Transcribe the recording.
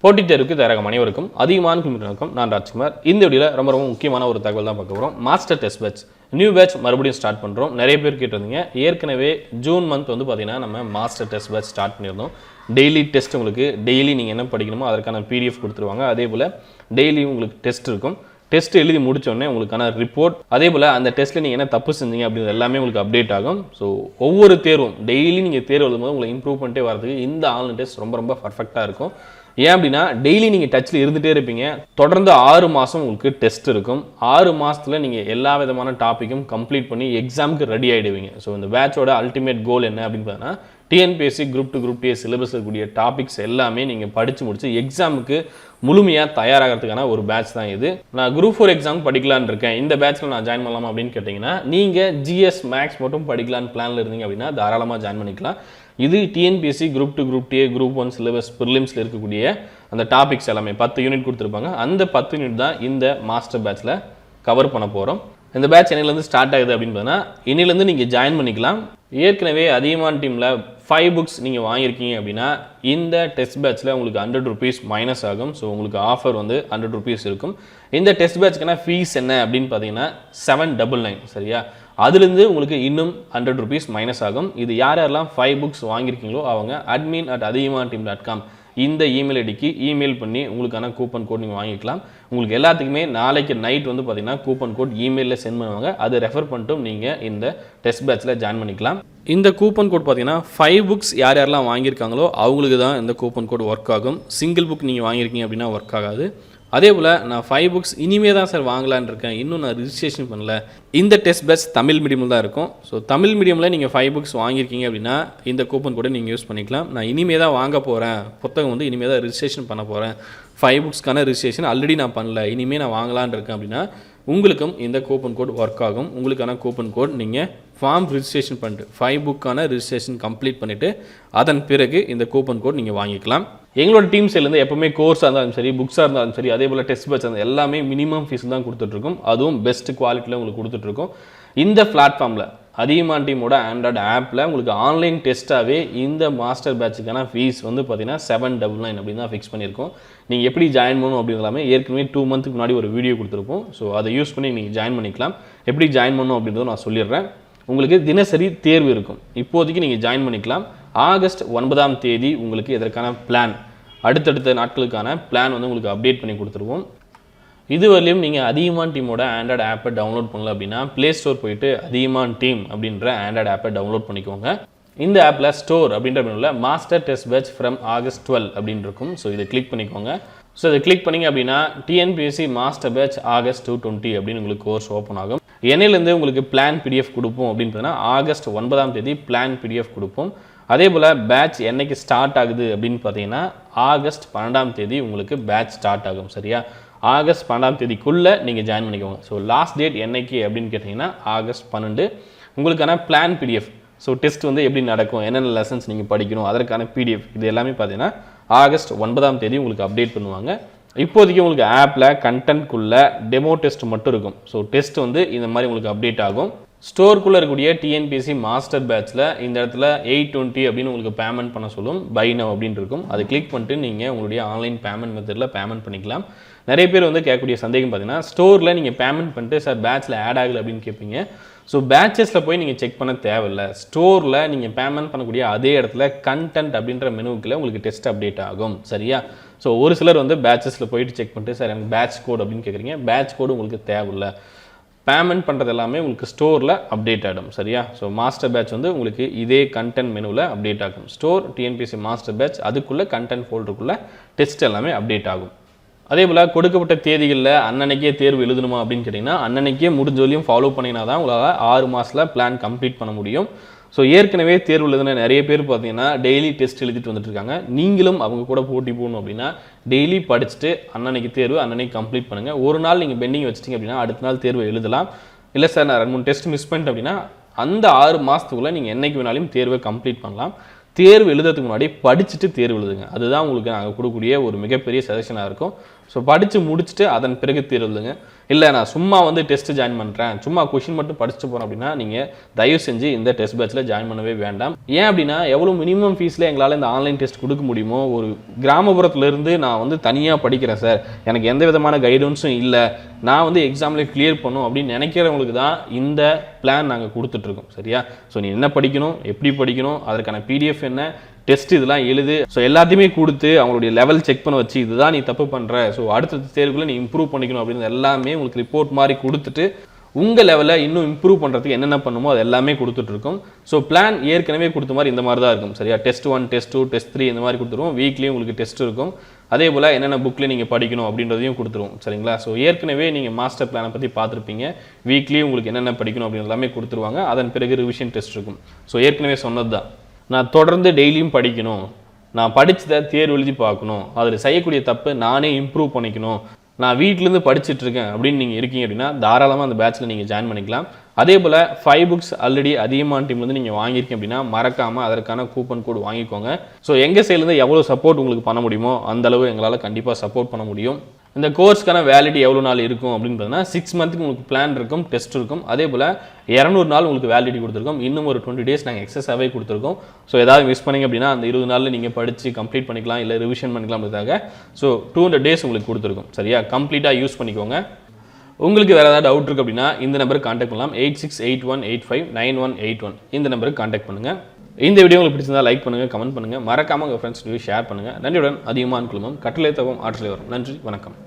போட்டித் தேர்வுக்கு தயாராகும் அனைவருக்கும் அதிகமான குழுவினருக்கும் நான் ராஜ்குமார். இந்த வீடியோவில் ரொம்ப முக்கியமான ஒரு தகவல் தான் பார்க்க போகிறோம். Master test batch new batch மறுபடியும் ஸ்டார்ட் பண்ணுறோம். நிறைய பேர் கேட்டிருந்தீங்க. ஏற்கனவே ஜூன் மந்த் வந்து பார்த்தீங்கன்னா நம்ம மாஸ்டர் டெஸ்ட் பேட்ச் ஸ்டார்ட் பண்ணியிருந்தோம். டெய்லி டெஸ்ட் உங்களுக்கு டெய்லி நீங்கள் என்ன படிக்கணுமோ அதற்கான PDF கொடுத்துருவாங்க. அதே போல் டெய்லி உங்களுக்கு டெஸ்ட் இருக்கும். டெஸ்ட் எழுதி முடித்தோடனே உங்களுக்கான ரிப்போர்ட், அதே போல் அந்த டெஸ்ட்டில் நீங்கள் என்ன தப்பு செஞ்சீங்க அப்படிங்கிறது எல்லாமே உங்களுக்கு அப்டேட் ஆகும். ஸோ ஒவ்வொரு தேர்வும் டெய்லி நீங்கள் தேர்வு எழுதும்போது உங்களை இம்ப்ரூவ் பண்ணிட்டே வரதுக்கு இந்த ஆன்லைன் டெஸ்ட் ரொம்ப பர்ஃபெக்டாக இருக்கும். ஏன் அப்படின்னா டெய்லி நீங்கள் டச்சில் இருந்துகிட்டே இருப்பீங்க. தொடர்ந்து 6 மாதம் உங்களுக்கு டெஸ்ட் இருக்கும். 6 மாதத்தில் நீங்கள் எல்லா விதமான டாப்பிக்கும் கம்ப்ளீட் பண்ணி எக்ஸாமுக்கு ரெடி ஆகிடுவீங்க. ஸோ இந்த பேட்சோட அல்டிமேட் கோல் என்ன அப்படின்னு பார்த்தீங்கன்னா TNPSC group 2 group A syllabus இருக்கக்கூடிய டாபிக்ஸ் எல்லாமே நீங்கள் படித்து முடிச்சு எக்ஸாமுக்கு முழுமையாக தயாராகிறதுக்கான ஒரு பேட்ச் தான் இது. நான் குரூப் 4 எக்ஸாம் படிக்கலான்னு இருக்கேன், இந்த பேட்ச்சில் நான் ஜாயின் பண்ணலாமா அப்படின்னு கேட்டிங்கன்னா நீங்கள் GS மேக்ஸ் மட்டும் படிக்கலான்னு பிளானில் இருந்தீங்க அப்படின்னா தாராளமாக ஜாயின் பண்ணிக்கலாம். இது TNPSC group 2 group A group 1 syllabus ப்ரிலிம்ஸில் இருக்கக்கூடிய அந்த டாபிக்ஸ் எல்லாமே 10 யூனிட் கொடுத்துருப்பாங்க. அந்த 10 யூனிட் தான் இந்த மாஸ்டர் பேட்ச்சில் கவர் பண்ண போகிறோம். இந்த பேட்ச் என்னிலேருந்து ஸ்டார்ட் ஆகுது அப்படின்னு பார்த்தீங்கன்னா இன்னிலேருந்து நீங்கள் ஜாயின் பண்ணிக்கலாம். ஏற்கனவே அதியமான் டீமில் 5 புக்ஸ் நீங்கள் வாங்கியிருக்கீங்க அப்படின்னா இந்த டெஸ்ட் பேட்ச்சில் உங்களுக்கு ₹100 மைனஸ் ஆகும். ஸோ உங்களுக்கு ஆஃபர் வந்து ₹100 இருக்கும். இந்த டெஸ்ட் பேட்ச்க்கான ஃபீஸ் என்ன அப்படின்னு பார்த்தீங்கன்னா 799 சரியா. அதுலேருந்து உங்களுக்கு இன்னும் ₹100 மைனஸ் ஆகும். இது யாரெல்லாம் 5 புக்ஸ் வாங்கியிருக்கீங்களோ அவங்க admin@athiyamanteam.com இந்த இமெயில் ஐடிக்கு இமெயில் பண்ணி உங்களுக்கான கூப்பன் கோட் நீங்கள் வாங்கிக்கலாம். உங்களுக்கு எல்லாத்துக்குமே நாளைக்கு நைட் வந்து பார்த்தீங்கன்னா கூப்பன் கோட் இமெயிலில் சென்ட் பண்ணுவாங்க. அதை ரெஃபர் பண்ணிட்டும் நீங்கள் இந்த டெஸ்ட் பேட்ச்சில் ஜாயின் பண்ணிக்கலாம். இந்த கூப்பன் கோட் பார்த்தீங்கன்னா 5 புக்ஸ் யாரெல்லாம் வாங்கியிருக்காங்களோ அவங்களுக்கு தான் இந்த கூப்பன் கோட் ஒர்க் ஆகும். சிங்கிள் புக் நீங்கள் வாங்கியிருக்கீங்க அப்படின்னா ஒர்க் ஆகாது. அதே போல் நான் 5 புக்ஸ் இனிமே தான் சார் வாங்கலான்னு இருக்கேன், இன்னும் நான் ரிஜிஸ்ட்ரேஷன் பண்ணல. இந்த டெஸ்ட் பேட்ச் தமிழ் மீடியமில் தான் இருக்கும். ஸோ தமிழ் மீடியமில் நீங்கள் 5 புக்ஸ் வாங்கியிருக்கீங்க அப்படின்னா இந்த கூப்பன் கோடை நீங்கள் யூஸ் பண்ணிக்கலாம். நான் இனிமே தான் வாங்க போகிறேன், புத்தகம் வந்து இனிமேல் தான் ரிஜிஸ்ட்ரேஷன் பண்ண போகிறேன், 5 புக்ஸ்க்கான ரிஜிஸ்ட்ரேஷன் ஆல்ரெடி நான் பண்ணல, இனிமேல் நான் வாங்கலான்னு இருக்கேன் அப்படின்னா உங்களுக்கும் இந்த கூப்பன் கோட் ஒர்க் ஆகும். உங்களுக்கான கூப்பன் கோட் நீங்கள் ஃபார்ம் ரிஜிஸ்ட்ரேஷன் பண்ணிட்டு 5 புக்கான ரிஜிஸ்ட்ரேஷன் கம்ப்ளீட் பண்ணிவிட்டு அதன் பிறகு இந்த கூப்பன் கோட் நீங்கள் வாங்கிக்கலாம். எங்களோட டீம் சைட்லேருந்து எப்பவுமே கோர்ஸாக இருந்தாலும் சரி, புக்ஸாக இருந்தாலும் சரி, அதே போல் டெஸ்ட் பேட்ச் இருந்தால் எல்லாமே மினிமம் ஃபீஸ் தான் கொடுத்துட்ருக்கோம். அதுவும் பெஸ்ட் குவாலிட்டியில் உங்களுக்கு கொடுத்துட்ருக்கோம். இந்த பிளாட்ஃபார்மில் அதியமான் டீமோட ஆண்ட்ராய்டு ஆப்பில் உங்களுக்கு ஆன்லைன் டெஸ்ட்டாகவே இந்த மாஸ்டர் பேட்சுக்கான ஃபீஸ் வந்து பார்த்தீங்கன்னா 799 அப்படின்னு தான் ஃபிக்ஸ் பண்ணியிருக்கோம். நீங்கள் எப்படி ஜாயின் பண்ணணும் அப்படிங்கிறதாமே ஏற்கனவே 2 மந்த்துக்கு முன்னாடி ஒரு வீடியோ கொடுத்துருப்போம். ஸோ அதை யூஸ் பண்ணி நீங்கள் ஜாயின் பண்ணிக்கலாம். எப்படி ஜாயின் பண்ணணும் அப்படின்றத நான் சொல்லிடுறேன். உங்களுக்கு தினசரி தேர்வு இருக்கும். இப்போதைக்கு நீங்கள் ஜாயின் பண்ணிக்கலாம். ஆகஸ்ட் 9ஆம் தேதி உங்களுக்கு இதற்கான பிளான், அடுத்தடுத்த நாட்களுக்கான பிளான் வந்து உங்களுக்கு அப்டேட் பண்ணி கொடுத்துருவோம். இதுவரையிலும் நீங்கள் அதியமான் டீமோட ஆண்ட்ராய்டு ஆப்பை டவுன்லோட் பண்ணல அப்படின்னா ப்ளே ஸ்டோர் போயிட்டு அதியமான் டீம் அப்படின்ற ஆண்ட்ராய்டு ஆப்பை டவுன்லோட் பண்ணிக்கோங்க. இந்த ஆப்பில் ஸ்டோர் அப்படின்ற மெனுவில் master test batch from August 12 அப்படின்னு இருக்கும். ஸோ இதை கிளிக் பண்ணிக்கோங்க. ஸோ இதை கிளிக் பண்ணிங்க அப்படின்னா TNPSC மாஸ்டர் பேட்ச் ஆகஸ்ட் 2020 அப்படின்னு உங்களுக்கு கோர்ஸ் ஓப்பன் ஆகும். என்னிலேருந்து உங்களுக்கு பிளான் PDF கொடுப்போம் அப்படின்னு பார்த்தீங்கன்னா ஆகஸ்ட் 9ஆம் தேதி பிளான் PDF கொடுப்போம். அதே போல் பேட்ச் என்னைக்கு ஸ்டார்ட் ஆகுது அப்படின்னு பார்த்தீங்கன்னா ஆகஸ்ட் 12ஆம் தேதி உங்களுக்கு பேட்ச் ஸ்டார்ட் ஆகும் சரியா. ஆகஸ்ட் 12ஆம் தேதிக்குள்ளே நீங்கள் ஜாயின் பண்ணிக்கோங்க. ஸோ லாஸ்ட் டேட் என்னைக்கு அப்படின்னு கேட்டிங்கன்னா ஆகஸ்ட் 12. உங்களுக்கான பிளான் PDF, ஸோ டெஸ்ட் வந்து எப்படி நடக்கும், என்னென்ன லெசன்ஸ் நீங்கள் படிக்கணும் அதற்கான PDF இது எல்லாமே பார்த்தீங்கன்னா ஆகஸ்ட் 9ஆம் தேதி உங்களுக்கு அப்டேட் பண்ணுவாங்க. இப்போதைக்கு உங்களுக்கு ஆப்பில் கண்டென்ட்குள்ளே டெமோ டெஸ்ட் மட்டும் இருக்கும். ஸோ டெஸ்ட் வந்து இந்த மாதிரி உங்களுக்கு அப்டேட் ஆகும். ஸ்டோருக்குள்ளே இருக்கக்கூடிய TNPSC மாஸ்டர் பேட்ச்சில் இந்த இடத்துல 820 அப்படின்னு உங்களுக்கு பேமெண்ட் பண்ண சொல்லும். பை நவ் அப்படின்னு இருக்கும். அதை கிளிக் பண்ணிட்டு நீங்கள் உங்களுடைய ஆன்லைன் பேமெண்ட் மெத்தடில் பேமெண்ட் பண்ணிக்கலாம். நிறைய பேர் வந்து கேட்கக்கூடிய சந்தேகம் பார்த்தீங்கன்னா ஸ்டோரில் நீங்கள் பேமெண்ட் பண்ணிட்டு சார் பேட்ச்சில் ஆட் ஆகலை அப்படின்னு கேட்பீங்க. ஸோ பேட்சஸில் போய் நீங்கள் செக் பண்ண தேவையில்லை. ஸ்டோரில் நீங்கள் பேமெண்ட் பண்ணக்கூடிய அதே இடத்துல கண்டென்ட் அப்படின்ற மெனுவுக்குள்ளே உங்களுக்கு டெஸ்ட் அப்டேட் ஆகும் சரியா. ஸோ ஒரு சிலர் வந்து பேட்சஸில் போயிட்டு செக் பண்ணிட்டு சார் எனக்கு பேட்ச் கோட் அப்படின்னு கேட்குறீங்க. பேட்ச் கோடு உங்களுக்கு தேவையில்லை. பேமெண்ட் பண்ணுறது எல்லாமே உங்களுக்கு ஸ்டோரில் அப்டேட் ஆகிடும் சரியா. ஸோ மாஸ்டர் பேட்ச் வந்து உங்களுக்கு இதே கண்டென்ட் மெனுவில் அப்டேட் ஆகும். ஸ்டோர் TNPSC மாஸ்டர் பேட்ச் அதுக்குள்ளே கண்டென்ட் ஃபோல்டருக்குள்ளே டெஸ்ட் எல்லாமே அப்டேட் ஆகும். அதே போல் கொடுக்கப்பட்ட தேதிகளில் அன்னன்னைக்கே தேர்வு எழுதணுமா அப்படின்னு கேட்டிங்கன்னா அன்னன்னைக்கே முடிஞ்ச வரையும் ஃபாலோ பண்ணினா தான் உங்களால் 6 மாதத்தில் பிளான் கம்ப்ளீட் பண்ண முடியும். ஸோ ஏற்கனவே தேர்வு எழுதின நிறைய பேர் பார்த்தீங்கன்னா டெய்லி டெஸ்ட் எழுதிட்டு வந்துட்டு இருக்காங்க. நீங்களும் அவங்க கூட போட்டி போகணும் அப்படின்னா டெய்லி படிச்சுட்டு அன்னன்னைக்கு தேர்வு அன்னன்னைக்கு கம்ப்ளீட் பண்ணுங்கள். ஒரு நாள் நீங்கள் பெண்டிங் வச்சிட்டிங்க அப்படின்னா அடுத்த நாள் தேர்வு எழுதலாம். இல்லை சார் நான் 2-3 டெஸ்ட் மிஸ் பண்ணிட்டேன் அப்படின்னா அந்த 6 மாதத்துக்குள்ளே நீங்கள் என்றைக்கு வேணாலும் தேர்வை கம்ப்ளீட் பண்ணலாம். தேர்வு எழுதுறதுக்கு முன்னாடி படிச்சுட்டு தேர்வு எழுதுங்க. அதுதான் உங்களுக்கு நாங்கள் கொடுக்கக்கூடிய ஒரு மிகப்பெரிய சஜஷனாக இருக்கும். ஸோ படித்து முடிச்சுட்டு அதன் பிறகு தேர்வுங்க. இல்லை நான் சும்மா வந்து டெஸ்ட் ஜாயின் பண்ணுறேன், சும்மா கொஷின் மட்டும் படிச்சுட்டு போகிறேன் அப்படின்னா நீங்கள் தயவு செஞ்சு இந்த டெஸ்ட் பேட்சில் ஜாயின் பண்ணவே வேண்டாம். ஏன் அப்படின்னா எவ்வளோ மினிமம் ஃபீஸில் எங்களால் இந்த ஆன்லைன் டெஸ்ட் கொடுக்க முடியுமோ, ஒரு கிராமப்புறத்துலேருந்து நான் வந்து தனியாக படிக்கிறேன் சார், எனக்கு எந்த விதமான கைடன்ஸும் இல்லை, நான் வந்து எக்ஸாமில் கிளியர் பண்ணும் அப்படின்னு நினைக்கிறவங்களுக்கு தான் இந்த பிளான் நாங்கள் கொடுத்துட்ருக்கோம். சரியா? ஸோ நீ என்ன படிக்கணும், எப்படி படிக்கணும், அதற்கான PDF என்ன, டெஸ்ட் இதெல்லாம் எழுது, ஸோ எல்லாத்தையுமே கொடுத்து அவங்களுடைய லெவல் செக் பண்ண வச்சு இதுதான் நீ தப்பு பண்ணுற, ஸோ அடுத்த தேர்வுகளை நீ இம்ப்ரூவ் பண்ணிக்கணும் அப்படின்னு எல்லாமே உங்களுக்கு ரிப்போர்ட் மாதிரி கொடுத்துட்டு உங்கள் லெவலில் இன்னும் இம்ப்ரூவ் பண்ணுறதுக்கு என்னென்ன பண்ணுமோ அது எல்லாமே கொடுத்துட்ருக்கோம். ஸோ பிளான் ஏற்கனவே கொடுத்த மாதிரி இந்த மாதிரி தான் இருக்கும். சரியா? டெஸ்ட் 1, டெஸ்ட் 2, டெஸ்ட் 3 இந்த மாதிரி கொடுத்துருவோம். வீக்லேயும் உங்களுக்கு டெஸ்ட் இருக்கும். அதே போல் என்னென்ன புக்கில் நீங்கள் படிக்கணும் அப்படின்றதையும் கொடுத்துருவோம். சரிங்களா? ஸோ ஏற்கனவே நீங்கள் மாஸ்டர் பிளானை பற்றி பார்த்துருப்பீங்க. வீக்லி உங்களுக்கு என்னென்ன படிக்கணும் அப்படின்னு எல்லாமே கொடுத்துருவாங்க. அதன் பிறகு ரிவிஷன் டெஸ்ட் இருக்கும். ஸோ ஏற்கனவே சொன்னது தான், நான் தொடர்ந்து டெய்லியும் படிக்கணும், நான் படித்ததை தேர்வு எழுதி பார்க்கணும், அதில் செய்யக்கூடிய தப்பு நானே இம்ப்ரூவ் பண்ணிக்கணும், நான் வீட்டிலேருந்து படிச்சுட்ருக்கேன் அப்படின்னு நீங்கள் இருக்கீங்க அப்படின்னா தாராளமாக அந்த பேட்சில் நீங்கள் ஜாயின் பண்ணிக்கலாம். அதே போல் 5 புக்ஸ் ஆல்ரெடி அதிகமான டீம்லேருந்து நீங்கள் வாங்கியிருக்கீங்க அப்படின்னா மறக்காமல் அதற்கான கூப்பன் கோடு வாங்கிக்கோங்க. ஸோ எங்கள் சைட்லேருந்து எவ்வளோ சப்போர்ட் உங்களுக்கு பண்ண முடியுமோ அந்தளவு எங்களால் கண்டிப்பாக சப்போர்ட் பண்ண முடியும். இந்த கோர்ஸ்க்கான வேலிடிட்டி எவ்வளோ நாள் இருக்கும் அப்படின்னு பார்த்தீங்கன்னா 6 மந்த்துக்கு உங்களுக்கு பிளான் இருக்கும், டெஸ்ட் இருக்கும். அதே போல் 200 நாள் உங்களுக்கு வேலிடிட்டி கொடுத்துருக்கோம். இன்னும் ஒரு 20 டேஸ் நாங்கள் எக்ஸஸாகவே கொடுத்துருக்கோம். ஸோ ஏதாவது மிஸ் பண்ணிங்க அப்படின்னா அந்த 20 நாளில் நீங்கள் படித்து கம்ப்ளீட் பண்ணிக்கலாம், இல்லை ரிவிஷன் பண்ணிக்கலாம் அப்படின்றதுக்காக. ஸோ 200 டேஸ் உங்களுக்கு கொடுத்துருக்கோம். சரியா? கம்ப்ளீட்டாக யூஸ் பண்ணிக்கோங்க. உங்களுக்கு வேறு ஏதாவது டவுட் இருக்குது அப்படின்னா இந்த நம்பருக்கு கான்டாக்ட் பண்ணலாம். 8681859181 இந்த நம்பருக்கு கான்டாக்ட் பண்ணுங்கள். இந்த வீடியோ உங்களுக்கு பிடிச்சிருந்தா லைக் பண்ணுங்கள், கமெண்ட் பண்ணுங்கள், மறக்காமல் உங்கள் ஃப்ரெண்ட்ஸ் ஷேர் பண்ணுங்கள். நன்றியுடன் அதிகமான குழுமம் கட்டளை தவம் ஆற்றலை வரும். நன்றி, வணக்கம்.